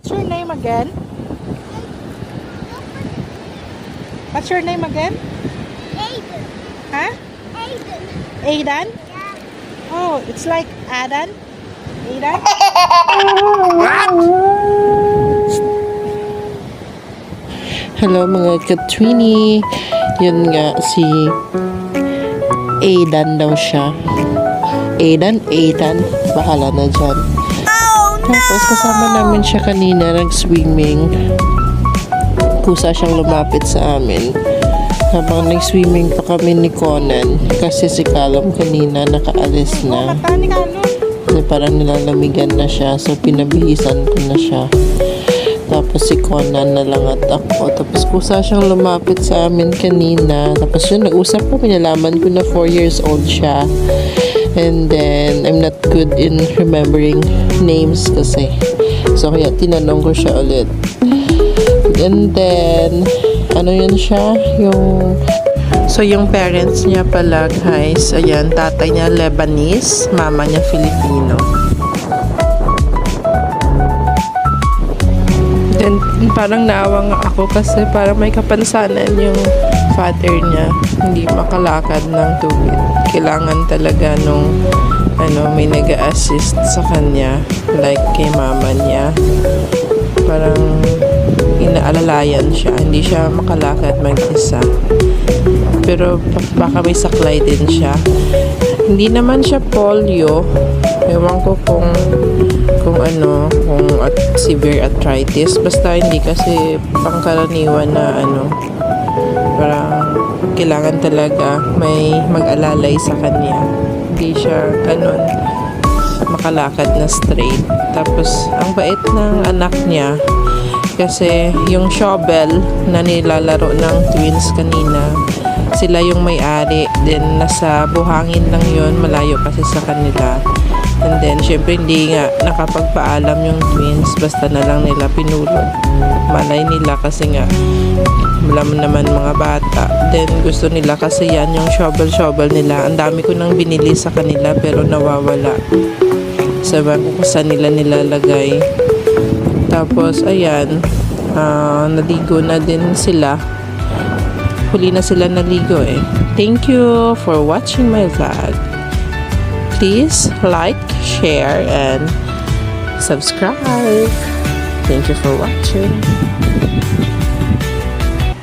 What's your name again? What's your name again? Aiden. Huh? Aiden. Aidan? Yeah. Oh, it's like Adan? Aidan? Hello mga Katrini. Yun nga si Aidan daw siya. Aidan, bahala na dyan. Tapos kasama namin siya kanina nag-swimming. Kusa siyang lumapit sa amin. Habang nag-swimming pa kami ni Conan. Kasi si Callum kanina nakaalis na. Mata ni Carlo. Kasi parang nilalamigan na siya. So pinabihisan ko na siya. Tapos si Conan na lang at ako. Tapos kusa siyang lumapit sa amin kanina. Tapos yun, nag-usap ko. Pinalaman ko na 4 years old siya. And then, I'm not good in remembering names kasi. So, kaya tinanong ko siya ulit. And then, ano yun siya? So, yung parents niya pala, guys, ayan, tatay niya Lebanese, mama niya Filipino. Then, parang naawa nga ako kasi parang may kapansanan yung father niya. Hindi makalakad ng tubig. Kailangan talaga nung may nag-assist sa kanya. Like kay mama niya. Parang inaalalayan siya. Hindi siya makalakad mag-isa. Pero baka may saklay din siya. Hindi naman siya polio. Ewan ko kung severe arthritis. Basta hindi kasi pangkaraniwan na parang kailangan talaga may mag-alalay sa kanya. Hindi siya makalakad na straight. Tapos ang bait ng anak niya kasi yung shovel na nilalaro ng twins kanina, sila yung may-ari. Then nasa buhangin lang yun, malayo kasi sa kanila. And then, syempre, hindi nga nakapagpaalam yung twins. Basta na lang nila pinulot. Malay nila kasi nga, wala mo naman mga bata. Then, gusto nila kasi yan, yung shovel nila. Ang dami ko nang binili sa kanila, pero nawawala. Sabi ko kung saan nila nilalagay. Tapos, ayan, naligo na din sila. Huli na sila naligo eh. Thank you for watching my vlog. Please like, share, and subscribe. Thank you for watching.